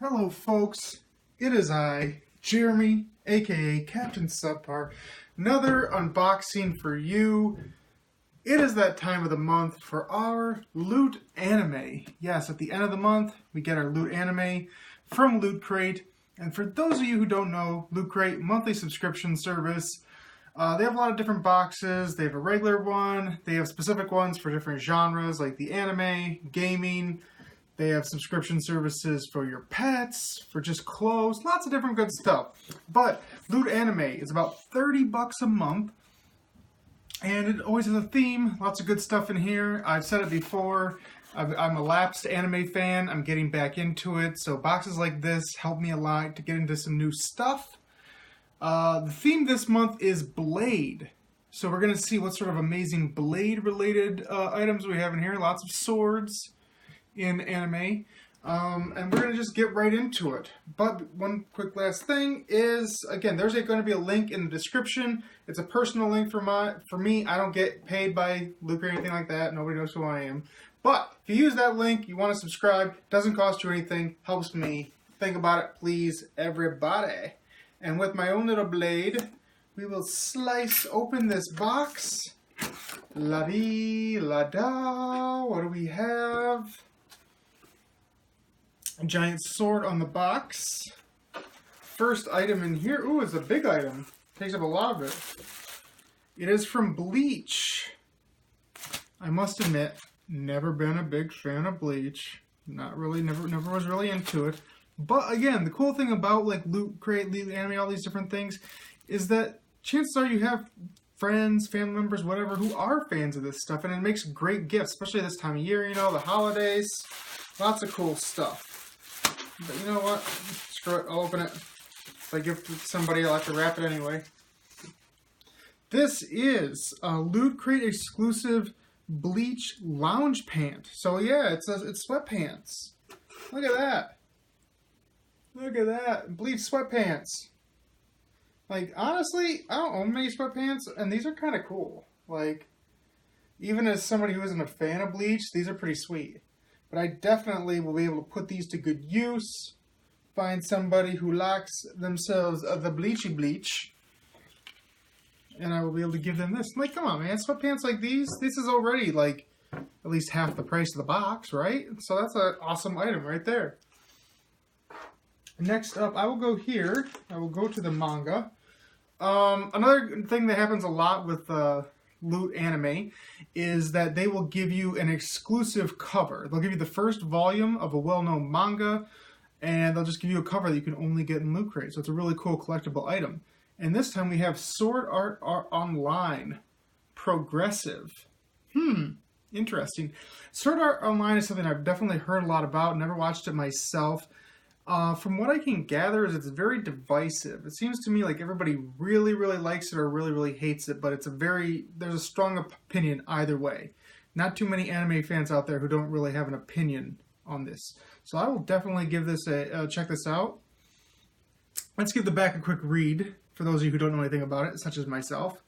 Hello folks, it is I, Jeremy, aka Captain Subpar. Another unboxing for you. It is that time of the month for our Loot Anime. Yes, at the end of the month, we get our Loot Anime from Loot Crate. And for those of you who don't know, Loot Crate, monthly subscription service. They have a lot of different boxes. They have a regular one. They have specific ones for different genres like the anime, gaming. They have subscription services for your pets, for just clothes, lots of different good stuff. But Loot Anime is about $30 a month, and it always has a theme, lots of good stuff in here. I've said it before, I'm a lapsed anime fan, I'm getting back into it, so boxes like this help me a lot to get into some new stuff. The theme this month is Blade. So we're going to see what sort of amazing Blade-related items we have in here. Lots of swords in anime, and we're going to just get right into it. But one quick last thing is, again, there's going to be a link in the description. It's a personal link for me. I don't get paid by Luke or anything like that. Nobody knows who I am. But if you use that link, you want to subscribe, doesn't cost you anything, helps me. Think about it, please, everybody. And with my own little blade, we will slice open this box. La-dee-la-da. What do we have? A giant sword on the box. First item in here. Ooh, it's a big item. Takes up a lot of it. It is from Bleach. I must admit, never been a big fan of Bleach. Not really, never was really into it. But again, the cool thing about like Loot Crate, Loot Anime, all these different things, is that chances are you have friends, family members, whatever, who are fans of this stuff, and it makes great gifts, especially this time of year, you know, the holidays. Lots of cool stuff. But you know what? Screw it, I'll open it. If I give it to somebody, I'll have to wrap it anyway. This is a Loot Crate exclusive Bleach lounge pant. So yeah, it's sweatpants. Look at that. Look at that. Bleach sweatpants. Like, honestly, I don't own many sweatpants, and these are kind of cool. Like, even as somebody who isn't a fan of Bleach, these are pretty sweet. But I definitely will be able to put these to good use. Find somebody who likes themselves the Bleachy Bleach. And I will be able to give them this. Like, come on, man. Sweatpants like these? This is already, like, at least half the price of the box, right? So that's an awesome item right there. Next up, I will go here. I will go to the manga. Another thing that happens a lot with Loot Anime is that they will give you an exclusive cover. They'll give you the first volume of a well-known manga, and they'll just give you a cover that you can only get in Loot Crate. So it's a really cool collectible item. And this time we have Sword Art Online Progressive. Interesting. Sword Art Online is something I've definitely heard a lot about, never watched it myself. From what I can gather, is it's very divisive. It seems to me like everybody really, really likes it or really, really hates it, but there's a strong opinion either way. Not too many anime fans out there who don't really have an opinion on this. So I will definitely give this check this out. Let's give the back a quick read for those of you who don't know anything about it, such as myself.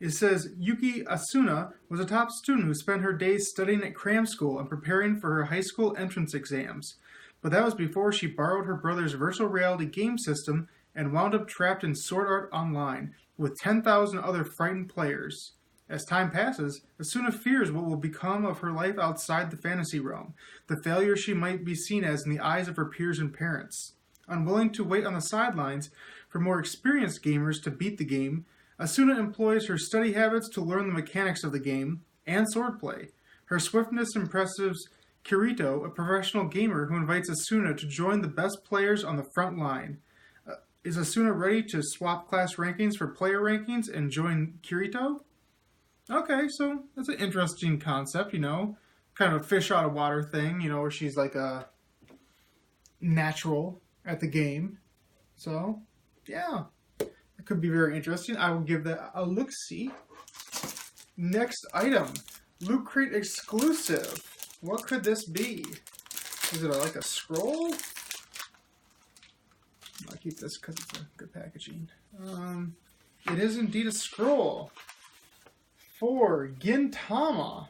It says, Yuki Asuna was a top student who spent her days studying at cram school and preparing for her high school entrance exams. But that was before she borrowed her brother's virtual reality game system and wound up trapped in Sword Art Online with 10,000 other frightened players. As time passes, Asuna fears what will become of her life outside the fantasy realm, the failure she might be seen as in the eyes of her peers and parents. Unwilling to wait on the sidelines for more experienced gamers to beat the game, Asuna employs her study habits to learn the mechanics of the game and swordplay. Her swiftness impresses Kirito, a professional gamer who invites Asuna to join the best players on the front line. Is Asuna ready to swap class rankings for player rankings and join Kirito? Okay, so that's an interesting concept, you know. Kind of a fish out of water thing, you know, where she's like a natural at the game. So, yeah. It could be very interesting. I will give that a look-see. Next item. Loot Crate exclusive. What could this be? Is it like a scroll? I'll keep this because it's a good packaging. It is indeed a scroll for Gintama.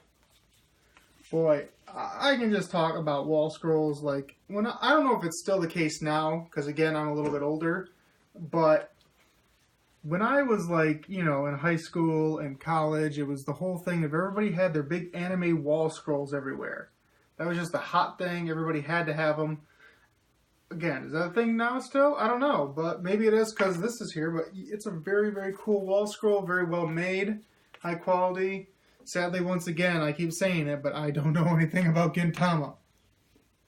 Boy, I can just talk about wall scrolls like when I don't know if it's still the case now, because again, I'm a little bit older, but when I was like, you know, in high school and college, it was the whole thing of everybody had their big anime wall scrolls everywhere. That was just the hot thing. Everybody had to have them. Again, is that a thing now still? I don't know, but maybe it is because this is here, but it's a very, very cool wall scroll, very well made, high quality. Sadly, once again, I keep saying it, but I don't know anything about Gintama.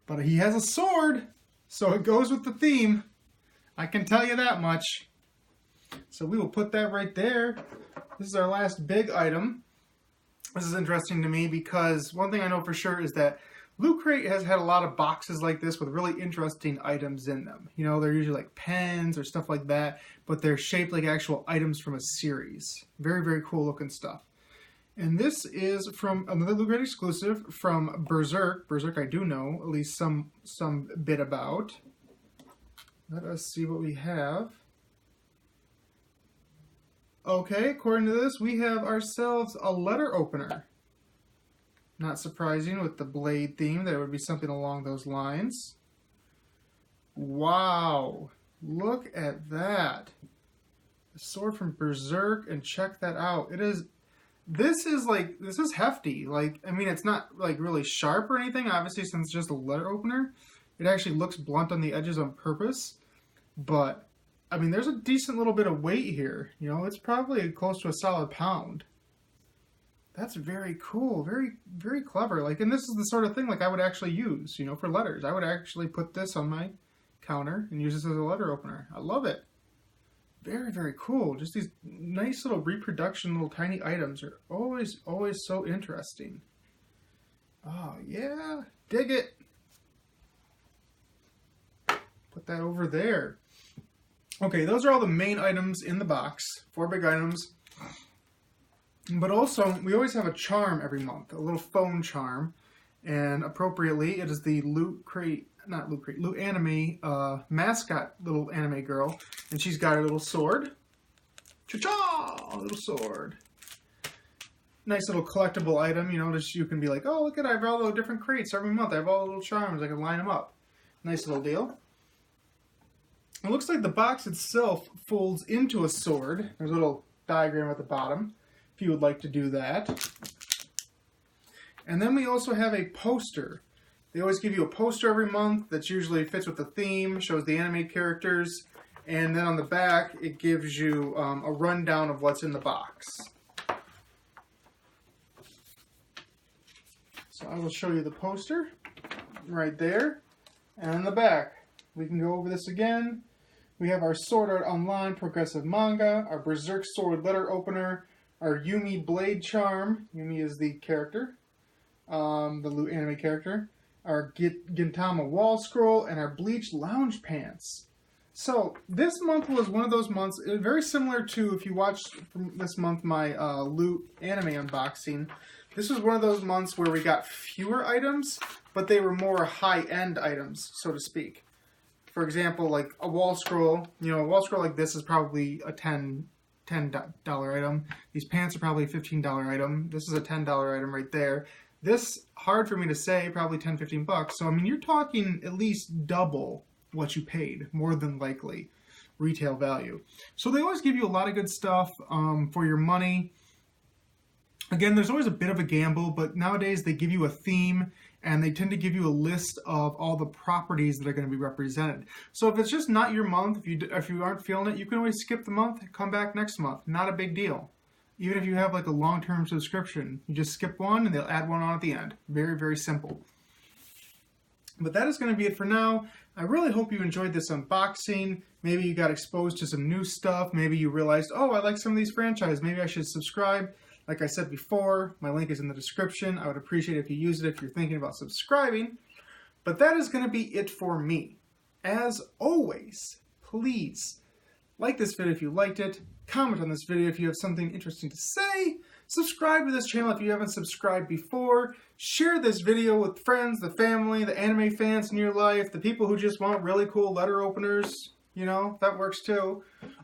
But he has a sword, so it goes with the theme. I can tell you that much. So we will put that right there. This is our last big item. This is interesting to me because one thing I know for sure is that Loot Crate has had a lot of boxes like this with really interesting items in them. You know, they're usually like pens or stuff like that, but they're shaped like actual items from a series. Very, very cool looking stuff. And this is from another Loot Crate exclusive from Berserk. Berserk I do know at least some bit about. Let us see what we have. Okay, according to this, we have ourselves a letter opener. Not surprising with the blade theme, that it would be something along those lines. Wow, look at that. The sword from Berserk, and check that out. This is hefty. Like, I mean, it's not like really sharp or anything, obviously, since it's just a letter opener. It actually looks blunt on the edges on purpose, but I mean, there's a decent little bit of weight here. You know, it's probably close to a solid pound. That's very cool. Very, very clever. Like, and this is the sort of thing like I would actually use, you know, for letters. I would actually put this on my counter and use this as a letter opener. I love it. Very, very cool. Just these nice little reproduction, little tiny items are always, always so interesting. Oh, yeah. Dig it. Put that over there. Okay, those are all the main items in the box. 4 big items. But also, we always have a charm every month, a little phone charm. And appropriately, it is the Loot Anime mascot little anime girl. And she's got her little sword. Cha-cha! Little sword. Nice little collectible item, you know, just you can be like, oh, look at it, I have all the different crates every month. I have all the little charms, I can line them up. Nice little deal. It looks like the box itself folds into a sword. There's a little diagram at the bottom, if you would like to do that. And then we also have a poster. They always give you a poster every month that usually fits with the theme, shows the anime characters, and then on the back it gives you a rundown of what's in the box. So I will show you the poster right there. And in the back, we can go over this again. We have our Sword Art Online progressive manga, our Berserk Sword letter opener, our Yumi blade charm. Yumi is the character, the Loot anime character. Our Gintama wall scroll, and our Bleach lounge pants. So this month was one of those months, very similar to if you watched from this month my Loot anime unboxing. This was one of those months where we got fewer items, but they were more high-end items, so to speak. For example, like a wall scroll, you know, a wall scroll like this is probably a $10 item. These pants are probably a $15 item. This is a $10 item right there. This, hard for me to say, probably 10, 15 bucks. So, I mean, you're talking at least double what you paid, more than likely, retail value. So they always give you a lot of good stuff for your money. Again, there's always a bit of a gamble, but nowadays they give you a theme, and they tend to give you a list of all the properties that are going to be represented. So if it's just not your month, if you aren't feeling it, you can always skip the month, come back next month. Not a big deal. Even if you have like a long-term subscription, you just skip one and they'll add one on at the end. Very, very simple. But that is going to be it for now. I really hope you enjoyed this unboxing. Maybe you got exposed to some new stuff. Maybe you realized, oh, I like some of these franchises. Maybe I should subscribe. Like I said before, my link is in the description. I would appreciate it if you use it if you're thinking about subscribing. But that is going to be it for me. As always, please like this video if you liked it. Comment on this video if you have something interesting to say. Subscribe to this channel if you haven't subscribed before. Share this video with friends, the family, the anime fans in your life, the people who just want really cool letter openers. You know, that works too.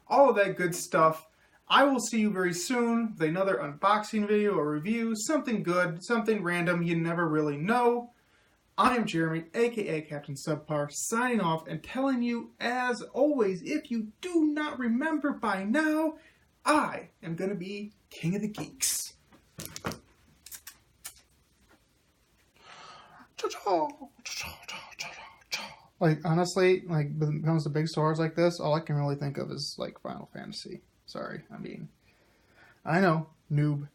All of that good stuff. I will see you very soon with another unboxing video or review, something good, something random you never really know. I am Jeremy, aka Captain Subpar, signing off and telling you, as always, if you do not remember by now, I am going to be King of the Geeks. Like, honestly, like, when it comes to big stars like this, all I can really think of is, like, Final Fantasy. Sorry, I mean, I know, noob.